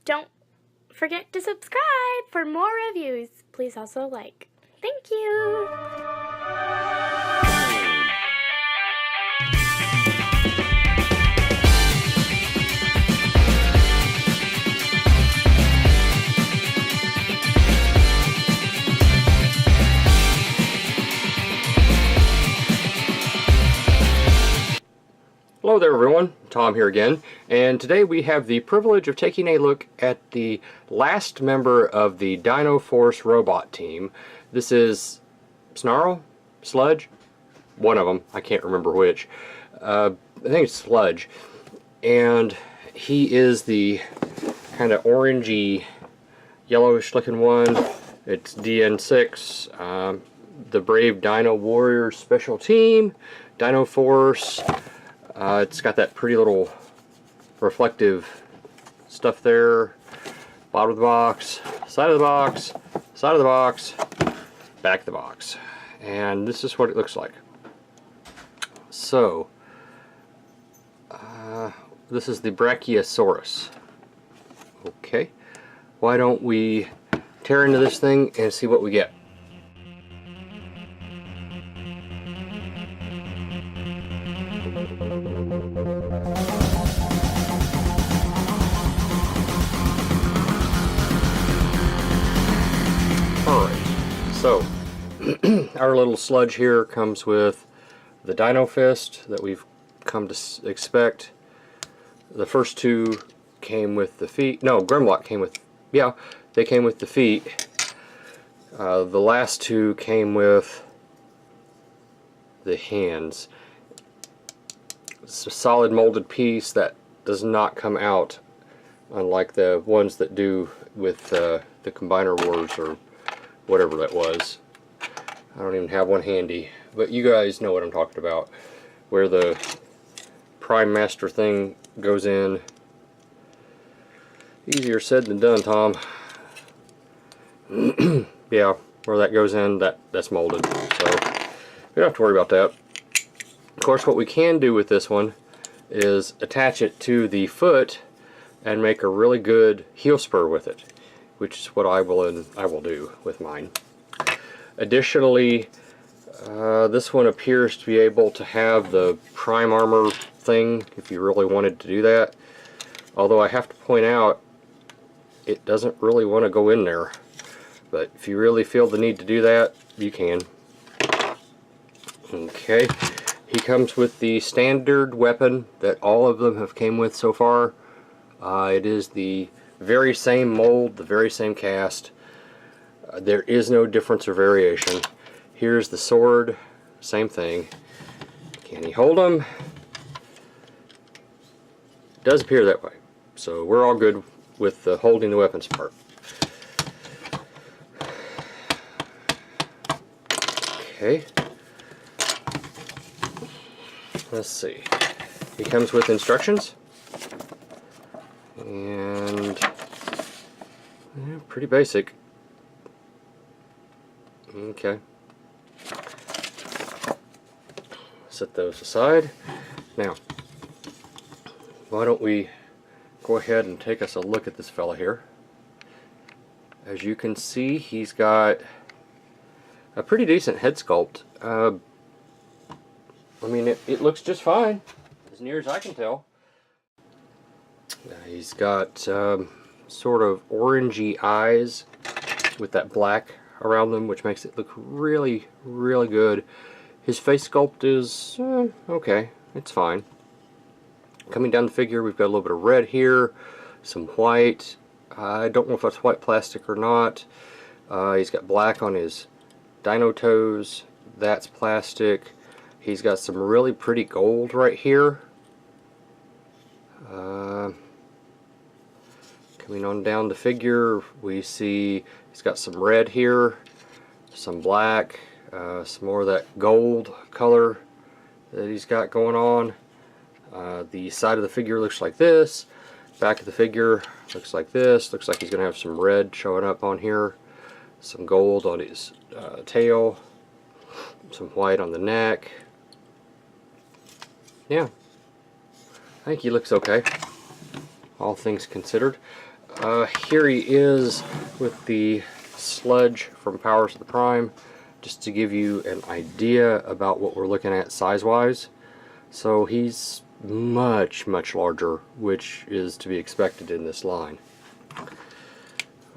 don't forget to subscribe for more reviews. Please also like. Thank you. Hello there everyone, Tom here again, and today we have the privilege of taking a look at the last member of the Dinoforce robot team. This is Snarl? Sludge? One of them, I can't remember which. I think it's Sludge. And he is the kind of orangey, yellowish looking one. It's DN6, the Brave Dino Warriors Special Team, Dinoforce. It's got that pretty little reflective stuff there. Bottom of the box, side of the box, side of the box, back of the box. And this is what it looks like. So, this is the Brachiosaurus. Okay, why don't we tear into this thing and see what we get. Alright, so our little sludge here comes with the Dino Fist that we've come to expect. The first two came with the feet. No, Grimlock came with, yeah, they came with the feet. The last two came with the hands. It's a solid molded piece that does not come out, unlike the ones that do with the Combiner Wars or whatever that was. I don't even have one handy, but you guys know what I'm talking about, where the Prime Master thing goes in. Easier said than done, Tom. Yeah, where that goes in, that's molded, so we don't have to worry about that. Of course, what we can do with this one is attach it to the foot and make a really good heel spur with it, which is what I will do with mine. Additionally, this one appears to be able to have the prime armor thing if you really wanted to do that. Although I have to point out, it doesn't really want to go in there. But if you really feel the need to do that, you can. Okay, he comes with the standard weapon that all of them have came with so far. It is the very same mold, the very same cast. There is no difference or variation. Here's the sword, same thing. Can he hold them? Does appear that way. So we're all good with the holding the weapons part. Okay. Let's see. He comes with instructions. And yeah, pretty basic. Okay. Set those aside. Now, why don't we go ahead and take us a look at this fella here. As you can see, he's got a pretty decent head sculpt. I mean, it looks just fine, as near as I can tell. He's got sort of orangey eyes with that black around them, which makes it look really, really good. His face sculpt is okay, it's fine. Coming down the figure, we've got a little bit of red here, some white. I don't know if that's white plastic or not. He's got black on his dino toes. That's plastic. He's got some really pretty gold right here. Coming on down the figure, we see he's got some red here, some black, some more of that gold color that he's got going on. The side of the figure looks like this. Back of the figure looks like this. Looks like he's going to have some red showing up on here. Some gold on his tail. Some white on the neck. Yeah. I think he looks okay, all things considered. Here he is with the sludge from Powers of the Prime, just to give you an idea about what we're looking at size-wise. So he's much larger, which is to be expected in this line.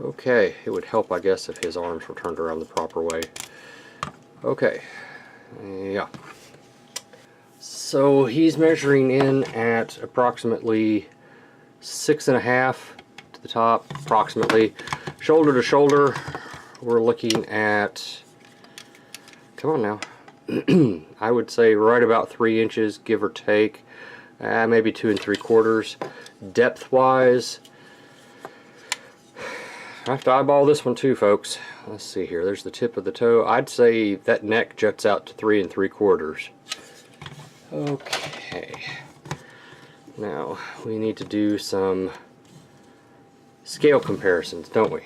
Okay, it would help, I guess, if his arms were turned around the proper way. Okay, yeah. So he's measuring in at approximately 6.5 to the top, approximately. Shoulder to shoulder, we're looking at, come on now, I would say right about 3 inches, give or take, maybe 2 3/4. Depth-wise, I have to eyeball this one too, folks. Let's see here. There's the tip of the toe. I'd say that neck juts out to 3 3/4. Okay. Now we need to do some scale comparisons, don't we?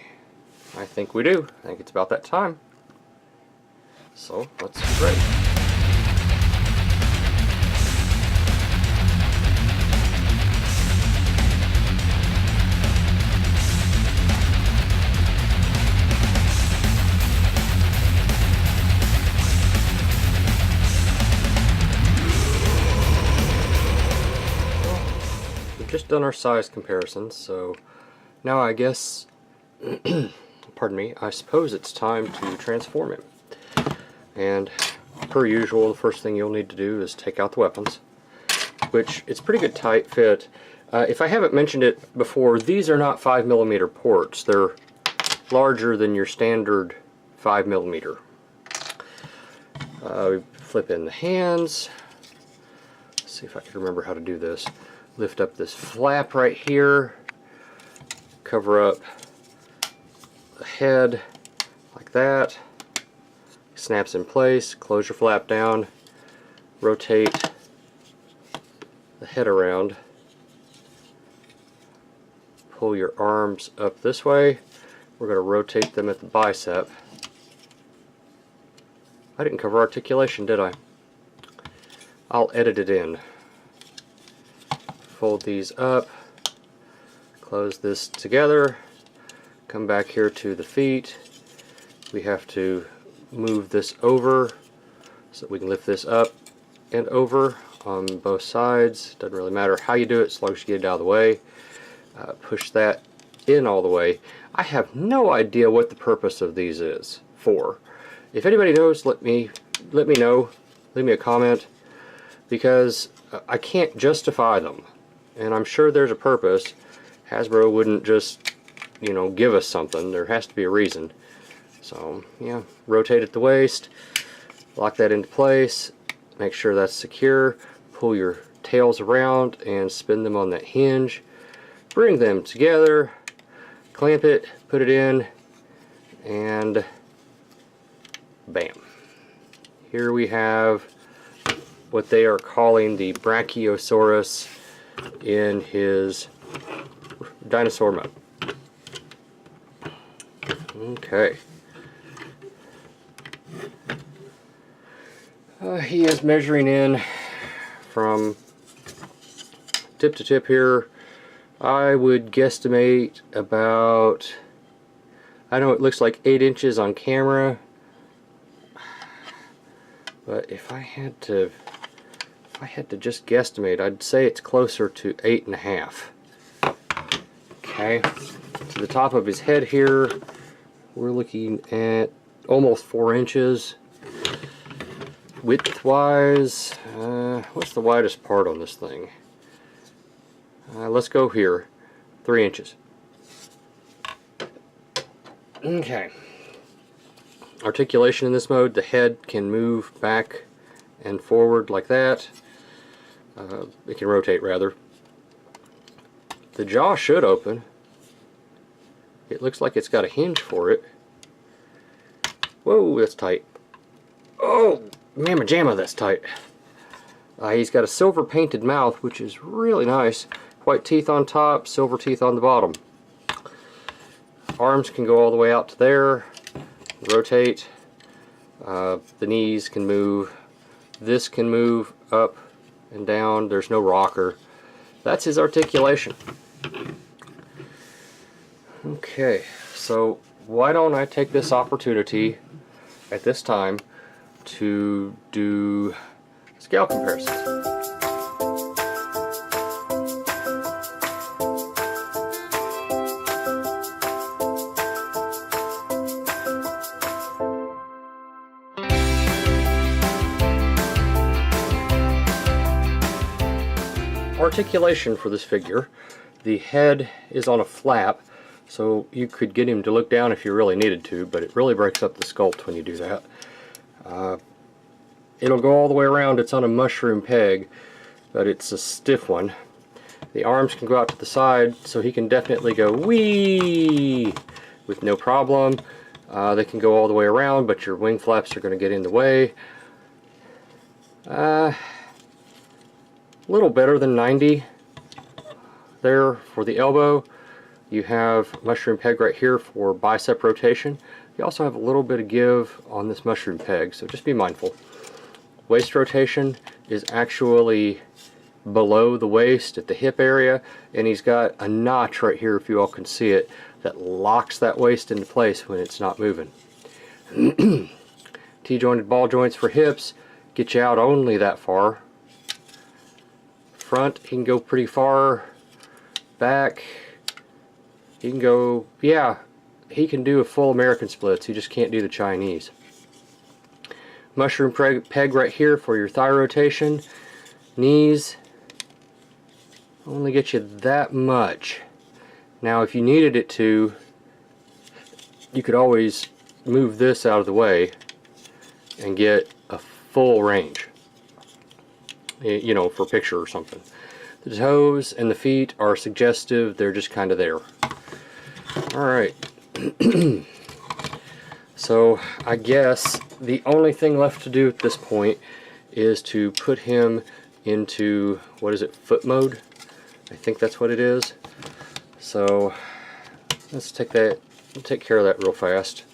I think we do. I think it's about that time. So let's grade. Just done our size comparisons, so now I guess, pardon me, I suppose it's time to transform him. And per usual, the first thing you'll need to do is take out the weapons, which it's pretty good tight fit. If I haven't mentioned it before, these are not 5mm ports. They're larger than your standard 5mm. We flip in the hands. Let's see if I can remember how to do this. Lift up this flap right here, cover up the head like that, snaps in place, close your flap down, rotate the head around, pull your arms up this way. We're going to rotate them at the bicep. I didn't cover articulation, did I? I'll edit it in. Fold these up, close this together, come back here to the feet. We have to move this over so that we can lift this up and over on both sides. Doesn't really matter how you do it as long as you get it out of the way. Push that in all the way. I have no idea what the purpose of these is for. If anybody knows, let me know. Leave me a comment, because I can't justify them. And I'm sure there's a purpose. Hasbro wouldn't just, you know, give us something. There has to be a reason. So, yeah, rotate at the waist, lock that into place, make sure that's secure, pull your tails around and spin them on that hinge, bring them together, clamp it, put it in, and bam. Here we have what they are calling the Brachiosaurus in his dinosaur mode. Okay. He is measuring in from tip to tip here. I would guesstimate about, I know it looks like 8 inches on camera, but if I had to just guesstimate, I'd say it's closer to 8.5. Okay, to the top of his head here, we're looking at almost 4 inches. Width-wise, what's the widest part on this thing? Let's go here, 3 inches. Okay. Articulation in this mode, the head can move back and forward like that. It can rotate, rather. The jaw should open. It looks like it's got a hinge for it. Whoa, that's tight. Oh, mamma jamma, that's tight. He's got a silver painted mouth, which is really nice. White teeth on top, silver teeth on the bottom. Arms can go all the way out to there. Rotate. The knees can move. This can move up and down. There's no rocker. That's his articulation. Okay, so why don't I take this opportunity at this time to do scale comparisons. Articulation for this figure. The head is on a flap, so you could get him to look down if you really needed to, but it really breaks up the sculpt when you do that. It'll go all the way around. It's on a mushroom peg, but it's a stiff one. The arms can go out to the side, so he can definitely go wee with no problem. They can go all the way around, but your wing flaps are going to get in the way. A little better than 90 there for the elbow. You have mushroom peg right here for bicep rotation. You also have a little bit of give on this mushroom peg, so just be mindful. Waist rotation is actually below the waist at the hip area, and he's got a notch right here, if you all can see it, that locks that waist into place when it's not moving. T-jointed ball joints for hips get you out only that far. Front, he can go pretty far. Back, he can go, yeah, he can do a full American splits. He just can't do the Chinese. Mushroom peg right here for your thigh rotation. Knees only get you that much. Now if you needed it to, you could always move this out of the way and get a full range, you know, for a picture or something. The toes and the feet are suggestive, they're just kind of there. Alright, so I guess the only thing left to do at this point is to put him into, what is it, foot mode? I think that's what it is. So let's take care of that real fast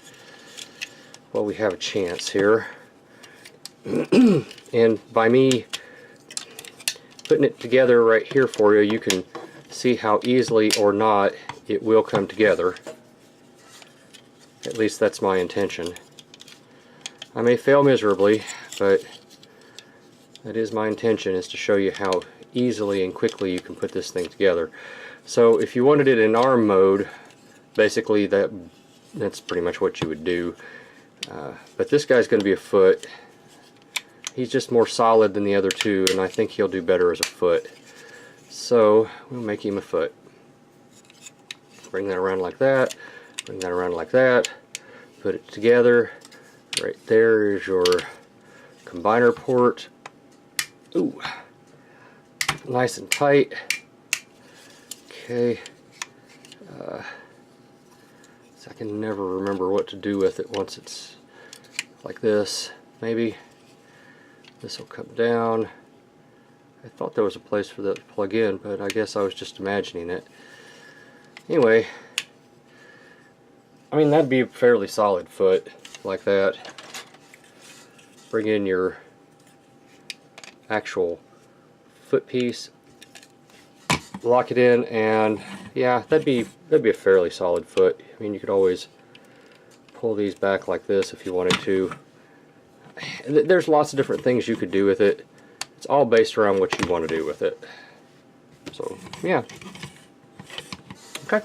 while we have a chance here. And by me putting it together right here for you, you can see how easily or not it will come together. At least that's my intention. I may fail miserably, but that is my intention, is to show you how easily and quickly you can put this thing together. So if you wanted it in arm mode, basically that's pretty much what you would do. But this guy's going to be a foot. He's just more solid than the other two, and I think he'll do better as a foot. So we'll make him a foot. Bring that around like that. Bring that around like that. Put it together. Right there is your combiner port. Ooh, nice and tight. Okay. So I can never remember what to do with it once it's like this. Maybe this will come down. I thought there was a place for that to plug in, but I guess I was just imagining it. Anyway, I mean, that'd be a fairly solid foot like that. Bring in your actual foot piece, lock it in, and yeah, that'd be a fairly solid foot. I mean, you could always pull these back like this if you wanted to. There's lots of different things you could do with it. It's all based around what you want to do with it. So, yeah. Okay.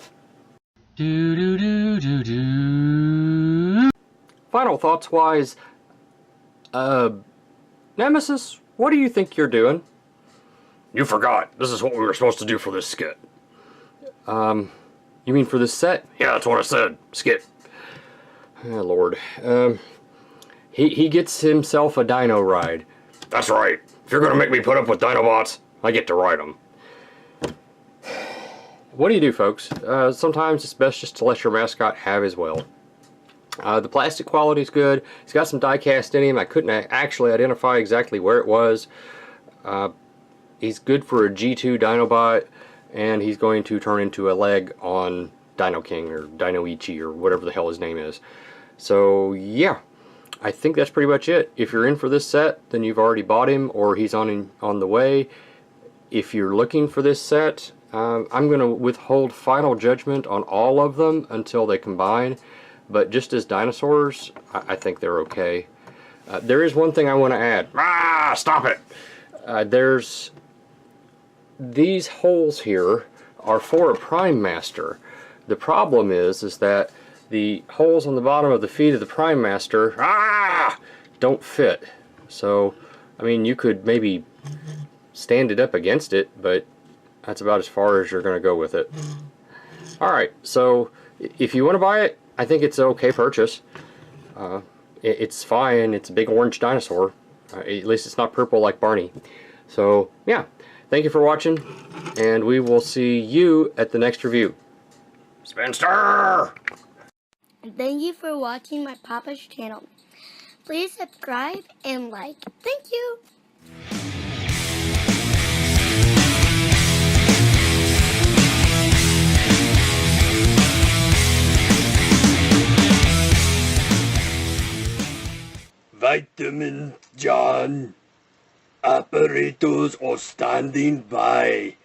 Final thoughts wise, Nemesis, what do you think you're doing? You forgot. This is what we were supposed to do for this skit. You mean for this set? Yeah, that's what I said. Skit. Oh, Lord. He gets himself a dino ride. That's right. If you're going to make me put up with Dinobots, I get to ride them. What do you do, folks? Sometimes it's best just to let your mascot have his will. The plastic quality is good. He's got some die cast in him. I couldn't actually identify exactly where it was. He's good for a G2 Dinobot, and he's going to turn into a leg on Dino King or Dinoichi or whatever the hell his name is. So yeah, I think that's pretty much it. If you're in for this set, then you've already bought him or he's on the way. If you're looking for this set, I'm going to withhold final judgment on all of them until they combine, but just as dinosaurs, I think they're okay. There is one thing I want to add. Ah, stop it! There's these holes here are for a Prime Master. The problem is that the holes on the bottom of the feet of the Prime Master don't fit. So, I mean, you could maybe stand it up against it, but that's about as far as you're going to go with it. Alright, so if you want to buy it, I think it's an okay purchase. It's fine. It's a big orange dinosaur. At least it's not purple like Barney. So, yeah. Thank you for watching, and we will see you at the next review. Spinster! Thank you for watching my Papa's channel. Please subscribe and like. Thank you. Vitamin John. Operators are standing by.